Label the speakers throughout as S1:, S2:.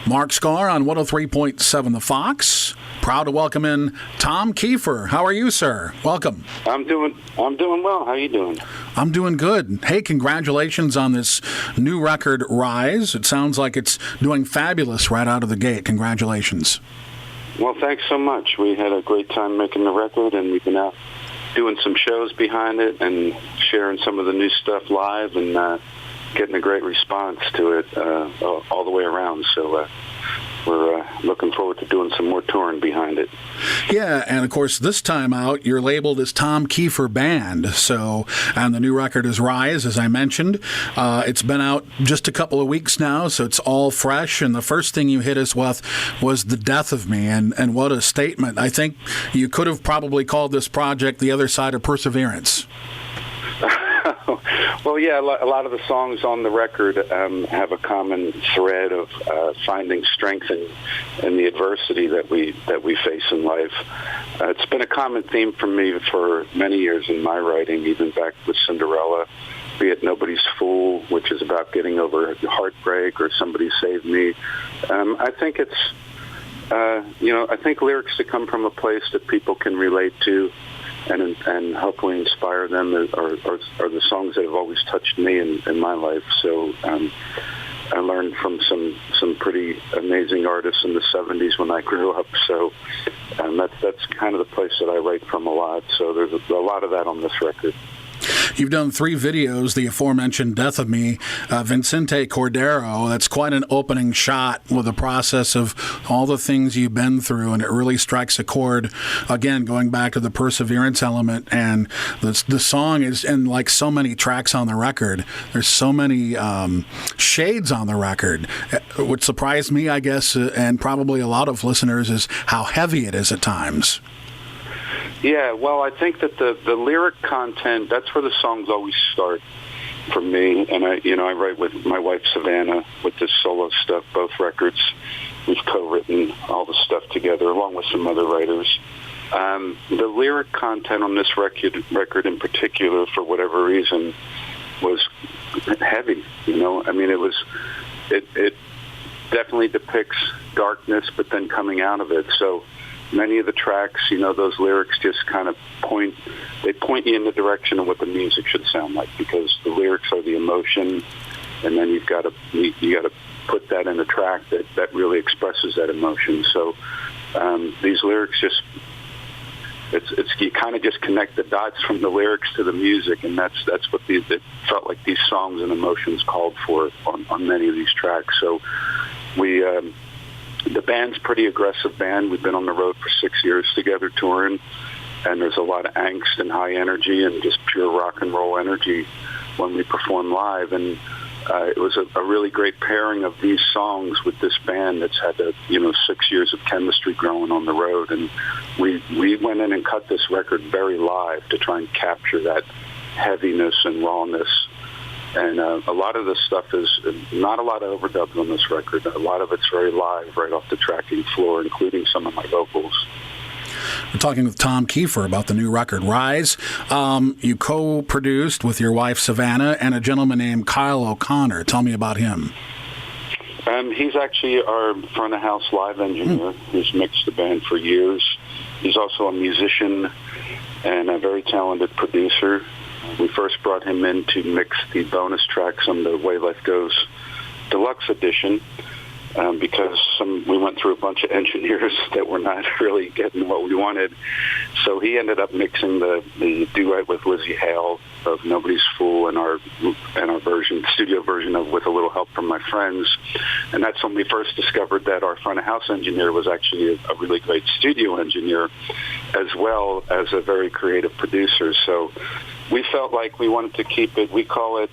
S1: Mark Skaar on 103.7 The Fox. Proud to welcome in Tom Kiefer. How are you, sir? Welcome.
S2: I'm doing well. How are you doing?
S1: I'm doing good. Hey, congratulations on this new record, Rise. It sounds like it's doing fabulous right out of the gate. Congratulations.
S2: Well, thanks so much. We had a great time making the record, and we've been out doing some shows behind it and sharing some of the new stuff live and getting a great response to it all the way around. So we're looking forward to doing some more touring behind it.
S1: Yeah, and of course, this time out, you're labeled as Tom Kiefer Band. So, and the new record is Rise, as I mentioned. It's been out just a couple of weeks now, so it's all fresh. And the first thing you hit us with was The Death of Me, and what a statement. I think you could have probably called this project The Other Side of Perseverance.
S2: Well, yeah, a lot of the songs on the record have a common thread of finding strength in the adversity that we face in life. It's been a common theme for me for many years in my writing, even back with Cinderella, be it Nobody's Fool, which is about getting over heartbreak, or Somebody Save Me. I think it's, I think lyrics that come from a place that people can relate to and hopefully inspire them are the songs that have always touched me in my life. So I learned from some pretty amazing artists in the 70s when I grew up. So that's kind of the place that I write from a lot. So there's a lot of that on this record.
S1: You've done 3 videos, the aforementioned Death of Me, Vincente Cordero. That's quite an opening shot with the process of all the things you've been through, and it really strikes a chord, again, going back to the perseverance element. And the song is, and like so many tracks on the record, there's so many shades on the record. What surprised me, I guess, and probably a lot of listeners, is how heavy it is at times.
S2: Yeah, well, I think that the lyric content, that's where the songs always start for me. And I write with my wife, Savannah, with this solo stuff, both records. We've co-written all the stuff together, along with some other writers. The lyric content on this record in particular, for whatever reason, was heavy. I mean, it definitely depicts darkness, but then coming out of it. So many of the tracks, those lyrics just kind of point you in the direction of what the music should sound like, because the lyrics are the emotion, and then you got to put that in a track that really expresses that emotion. So these lyrics just, it's you kind of just connect the dots from the lyrics to the music, and that's what it felt like these songs and emotions called for on many of these tracks. So the band's a pretty aggressive band. We've been on the road for 6 years together touring, and there's a lot of angst and high energy and just pure rock and roll energy when we perform live. And it was a really great pairing of these songs with this band that's had 6 years of chemistry growing on the road. And we went in and cut this record very live to try and capture that heaviness and rawness. And a lot of this stuff is not a lot of overdubs on this record. A lot of it's very live, right off the tracking floor, including some of my vocals.
S1: We're talking with Tom Kiefer about the new record, Rise. You co-produced with your wife, Savannah, and a gentleman named Kyle O'Connor. Tell me about him.
S2: He's actually our front-of-house live engineer who's mixed the band for years. He's also a musician and a very talented producer. We first brought him in to mix the bonus tracks on the Way Life Goes Deluxe Edition because we went through a bunch of engineers that were not really getting what we wanted. So he ended up mixing the duet with Lizzie Hale of Nobody's Fool and our studio version of With a Little Help from My Friends. And that's when we first discovered that our front-of-house engineer was actually a really great studio engineer, as well as a very creative producer. So we felt like we wanted to keep it, we call it,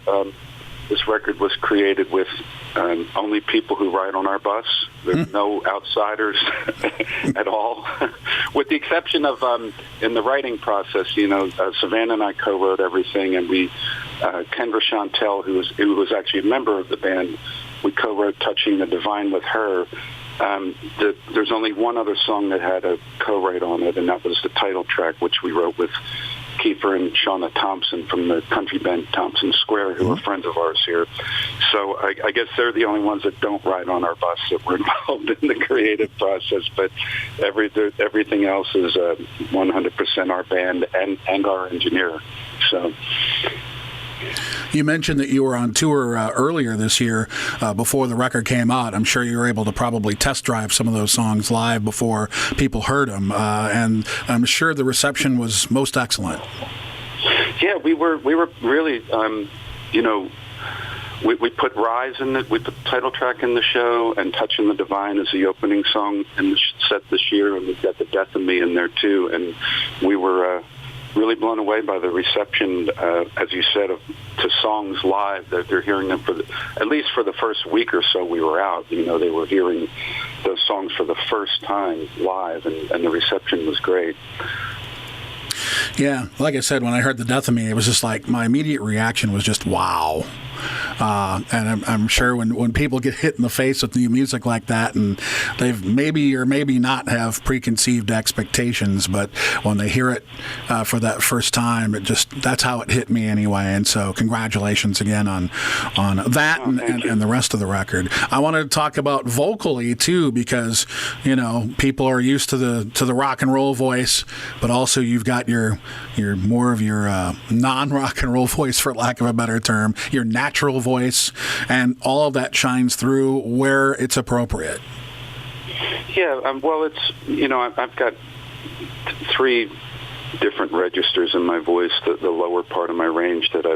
S2: this record was created with only people who ride on our bus. There's no outsiders at all, with the exception of in the writing process. Savannah and I co-wrote everything, and Kendra Chantel, who was actually a member of the band, we co-wrote "Touching the Divine" with her. There's only one other song that had a co-write on it, and that was the title track, which we wrote with Kiefer and Shauna Thompson from the country band Thompson Square, who are friends of ours here. So I guess they're the only ones that don't ride on our bus that were involved in the creative process. But everything else is 100% our band and our engineer. So.
S1: You mentioned that you were on tour earlier this year before the record came out. I'm sure you were able to probably test drive some of those songs live before people heard them, and I'm sure the reception was most excellent.
S2: Yeah, we were really, we put Rise in it. We put the title track in the show, and Touching the Divine is the opening song in the set this year, and we've got The Death of Me in there too. And we were really blown away by the reception, as you said, to songs live. That they're hearing them at least for the first week or so we were out. They were hearing those songs for the first time live, and the reception was great.
S1: Yeah, like I said, when I heard The Death of Me, it was just like my immediate reaction was just wow. And I'm sure when people get hit in the face with new music like that, and they've maybe or maybe not have preconceived expectations, but when they hear it for that first time, that's how it hit me anyway. And so congratulations again on that and the rest of the record. I wanted to talk about vocally too, because people are used to the rock and roll voice, but also you've got your more of your non-rock and roll voice, for lack of a better term, your natural voice, and all of that shines through where it's appropriate.
S2: Yeah, well, it's, I've got three different registers in my voice, the lower part of my range that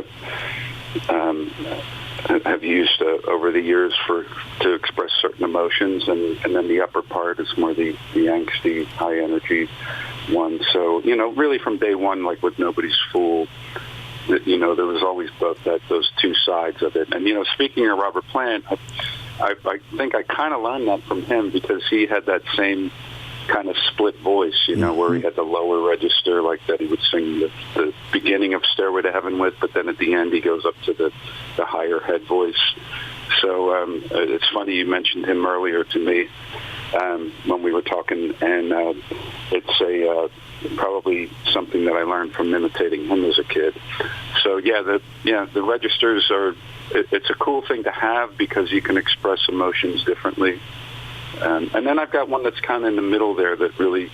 S2: I've used over the years to express certain emotions, and then the upper part is more the angsty, high energy one. So, really from day one, like with Nobody's Fool, there was always those two sides of it. And, speaking of Robert Plant, I think I kind of learned that from him, because he had that same kind of split voice, where he had the lower register, like that he would sing the beginning of Stairway to Heaven with, but then at the end he goes up to the higher head voice. So it's funny you mentioned him earlier to me when we were talking, and it's probably something that I learned from imitating him as a kid. So the registers it's a cool thing to have, because you can express emotions differently. And then I've got one that's kind of in the middle there that really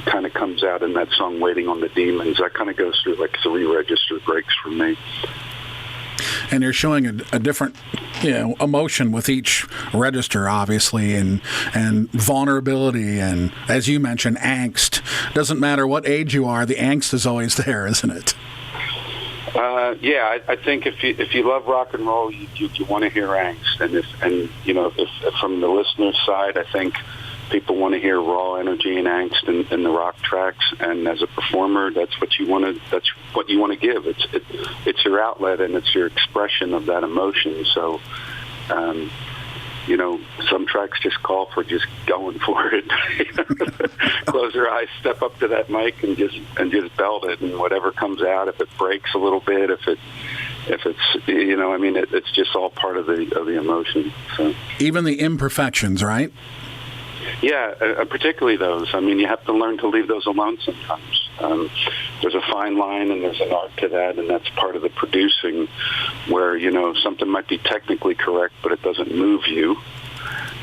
S2: kind of comes out in that song Waiting on the Demons. That kind of goes through like 3 register breaks for me.
S1: And you're showing a different emotion with each register, obviously, and vulnerability, and, as you mentioned, angst. Doesn't matter what age you are, the angst is always there, isn't it?
S2: I think if you love rock and roll, you want to hear angst, and if from the listener's side, I think people want to hear raw energy and angst in the rock tracks, and as a performer, that's what you want to give. It's your outlet, and it's your expression of that emotion. So, some tracks just call for just going for it. Close your eyes, step up to that mic, and just belt it, and whatever comes out. If it breaks a little bit, if it's it's just all part of the emotion. So
S1: even the imperfections, right?
S2: Yeah, particularly those. You have to learn to leave those alone sometimes. There's a fine line, and there's an art to that, and that's part of the producing, where, something might be technically correct, but it doesn't move you.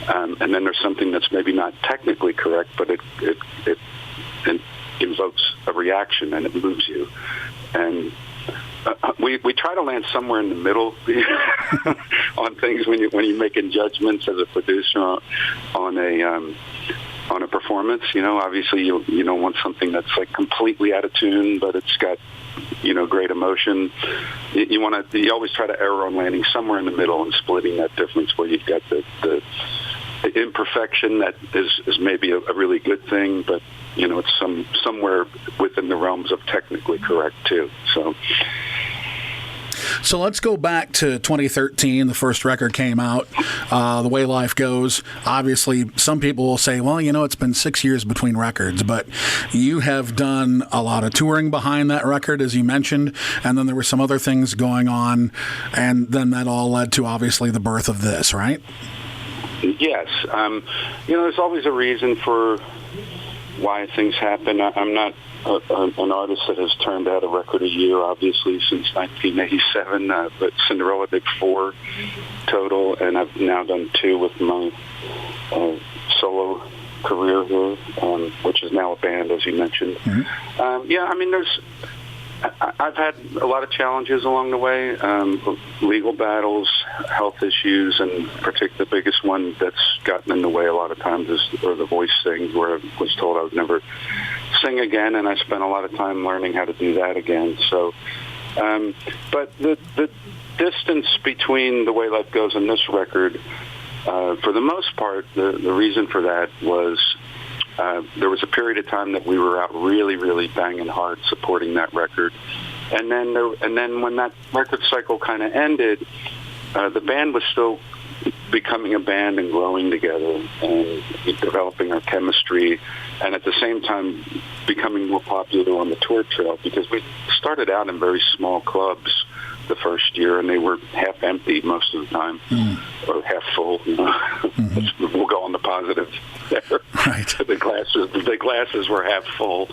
S2: And then there's something that's maybe not technically correct, but it invokes a reaction, and it moves you. And we try to land somewhere in the middle on things when you're making judgments as a producer on a performance. Obviously you don't want something that's like completely out of tune, but it's got great emotion. You always try to err on landing somewhere in the middle and splitting that difference, where you've got the imperfection that is maybe a really good thing, but it's somewhere within the realms of technically correct too.
S1: So let's go back to 2013. The first record came out, The Way Life Goes. Obviously, some people will say, well, it's been 6 years between records, but you have done a lot of touring behind that record, as you mentioned, and then there were some other things going on, and then that all led to, obviously, the birth of this, right?
S2: Yes. There's always a reason for why things happen. I'm not an artist that has turned out a record a year, obviously, since 1987, but Cinderella did 4 total, and I've now done 2 with my solo career here, which is now a band, as you mentioned. Mm-hmm. Yeah, I mean, I've had a lot of challenges along the way, legal battles, health issues, and particularly the biggest one that's gotten in the way a lot of times is the voice thing, where I was told I would never sing again, and I spent a lot of time learning how to do that again. So, but the distance between The Way Life Goes and this record, for the most part, the reason for that was there was a period of time that we were out really, really banging hard supporting that record, and then when that record cycle kind of ended, the band was still becoming a band and growing together and developing our chemistry, and at the same time becoming more popular on the tour trail, because we started out in very small clubs the first year, and they were half empty most of the time, or half full. Mm-hmm. We'll go on the positive there.
S1: Right.
S2: The glasses were half full,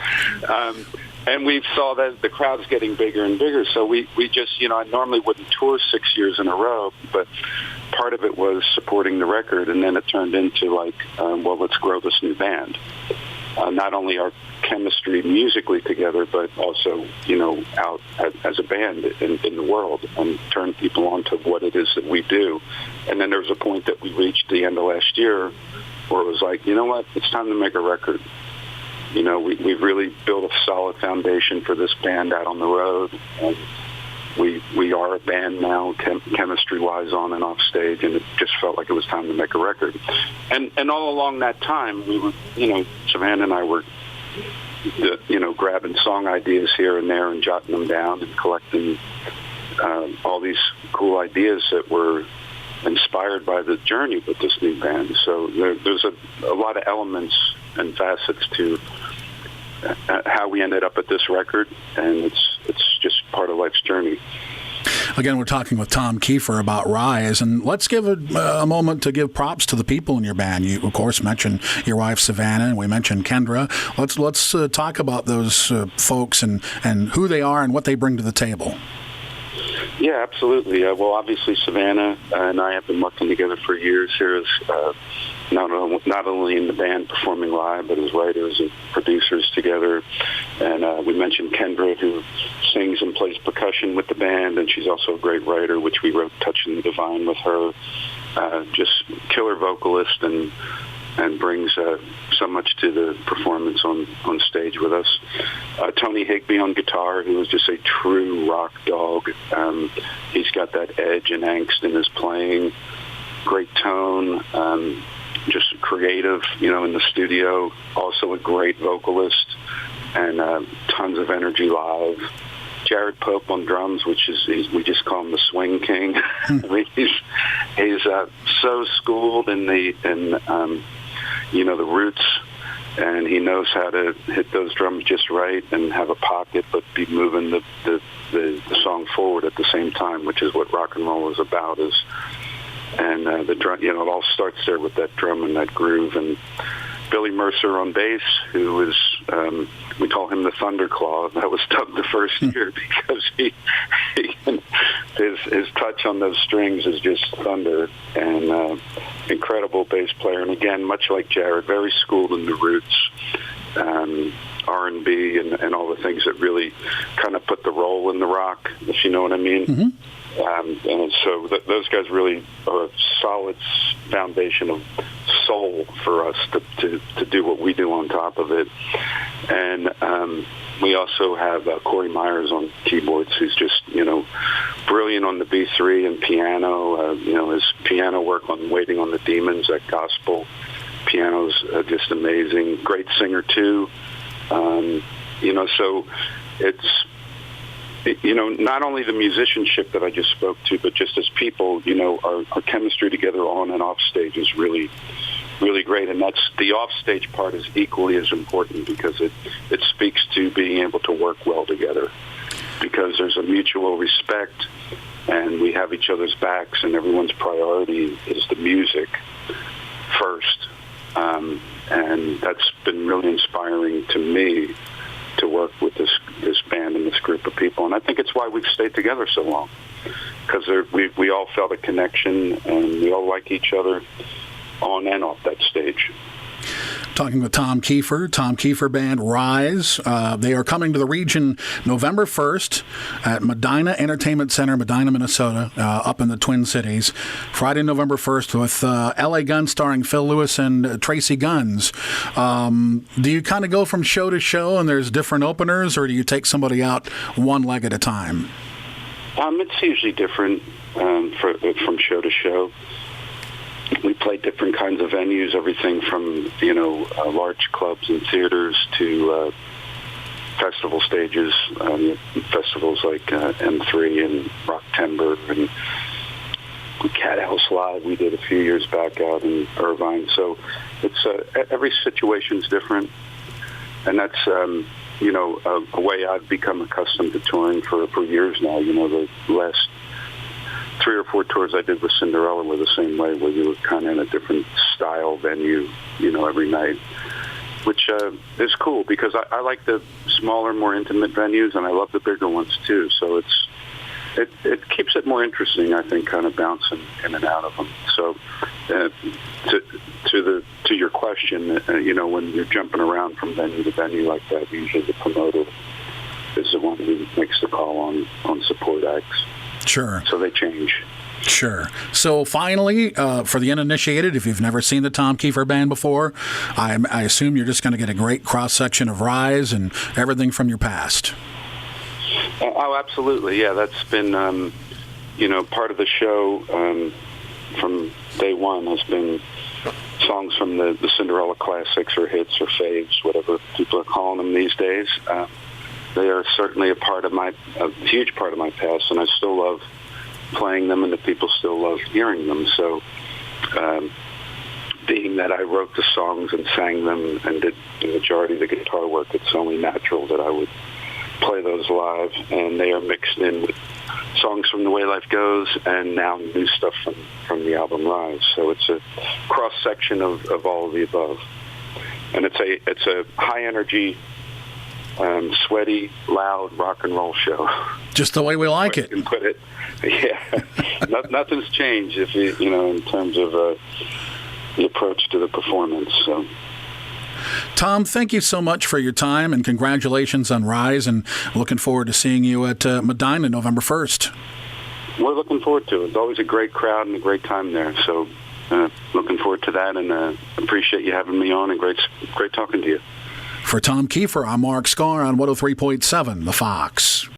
S2: and we saw that the crowd's getting bigger and bigger. So we just, I normally wouldn't tour 6 years in a row, but part of it was supporting the record, and then it turned into like, well, let's grow this new band. Not only our chemistry musically together, but also, out as a band in the world, and turn people on to what it is that we do. And then there was a point that we reached the end of last year where it was like, you know what, it's time to make a record. We've really built a solid foundation for this band out on the road, and we are a band now, chemistry-wise, on and off stage, and it just felt like it was time to make a record. And all along that time, we were, Savannah and I were, grabbing song ideas here and there and jotting them down and collecting all these cool ideas that were inspired by the journey with this new band. So there's a lot of elements and facets to how we ended up at this record, and it's just part of life's journey.
S1: Again, we're talking with Tom Kiefer about Rise, and let's give a moment to give props to the people in your band. You, of course, mentioned your wife Savannah, and we mentioned Kendra. Let's talk about those folks and who they are and what they bring to the table.
S2: Yeah, absolutely. Well, obviously, Savannah and I have been working together for years here as not only in the band performing live, but as writers and producers together. And we mentioned Kendra, who sings and plays percussion with the band, and she's also a great writer, which we wrote Touching the Divine with her. Just killer vocalist and brings so much to the performance on stage with us. Tony Higbee on guitar, who is just a true rock dog. He's got that edge and angst in his playing. Great tone, just creative, in the studio. Also a great vocalist, and tons of energy live. Jared Pope on drums, we just call him the Swing King. he's so schooled in the roots, and he knows how to hit those drums just right and have a pocket, but be moving the song forward at the same time, which is what rock and roll is about. And the drum, it all starts there with that drum and that groove. And Billy Mercer on bass, who is, we call him the Thunderclaw. That was dubbed the first year because his touch on those strings is just thunder, and incredible bass player. And again, much like Jared, very schooled in the roots, R&B and all the things that really kind of put the roll in the rock, if you know what I mean. Mm-hmm. And so those guys really are a solid foundation of soul for us to do what we do on top of it. And we also have Corey Myers on keyboards, who's just, brilliant on the B3 and piano. His piano work on Waiting on the Demons, that gospel piano's just amazing. Great singer, too. So it's, not only the musicianship that I just spoke to, but just as people, our chemistry together on and off stage is really, really great. And that's the off stage part is equally as important, because it speaks to being able to work well together, because there's a mutual respect and we have each other's backs, and everyone's priority is the music first. And that's been really inspiring to me to work with this band and this group of people. And I think it's why we've stayed together so long, because we all felt a connection, and we all like each other on and off that stage.
S1: Talking with Tom Kiefer Band, Rise. They are coming to the region November 1st at Medina Entertainment Center, Medina, Minnesota, up in the Twin Cities. Friday, November 1st with LA Guns starring Phil Lewis and Tracy Guns. Do you kind of go from show to show and there's different openers, or do you take somebody out one leg at a time?
S2: It's usually different from show to show. We play different kinds of venues, everything from, large clubs and theaters to festival stages, festivals like M3 and Rock Timber and Cat House Live we did a few years back out in Irvine. So it's every situation's different, and that's a way I've become accustomed to touring for years now. The last 3 or 4 tours I did with Cinderella were the same way, where you were kind of in a different style venue, every night, which is cool because I like the smaller, more intimate venues, and I love the bigger ones too. So it keeps it more interesting, I think, kind of bouncing in and out of them. So to your question, when you're jumping around from venue to venue like that, usually the promoter is the one who makes the call on support acts.
S1: Sure.
S2: So they change.
S1: Sure. So finally, for the uninitiated, if you've never seen the Tom Kiefer Band before, I assume you're just going to get a great cross-section of Rise and everything from your past.
S2: Oh, absolutely. Yeah, that's been, part of the show from day one has been songs from the Cinderella classics or hits or faves, whatever people are calling them these days. They are certainly a huge part of my past, and I still love playing them, and the people still love hearing them. So, being that I wrote the songs and sang them and did the majority of the guitar work, it's only natural that I would play those live, and they are mixed in with songs from The Way Life Goes and now new stuff from the album Rise. So it's a cross-section of all of the above. And it's a high-energy, sweaty, loud rock and roll show.
S1: Just the way we like it.
S2: You can put it. Yeah. Nothing's changed in terms of the approach to the performance. So.
S1: Tom, thank you so much for your time, and congratulations on Rise, and looking forward to seeing you at Medina November 1st.
S2: We're looking forward to it. It's always a great crowd and a great time there. So looking forward to that, and appreciate you having me on, and great talking to you.
S1: For Tom Kiefer, I'm Mark Skaar on 103.7 The Fox.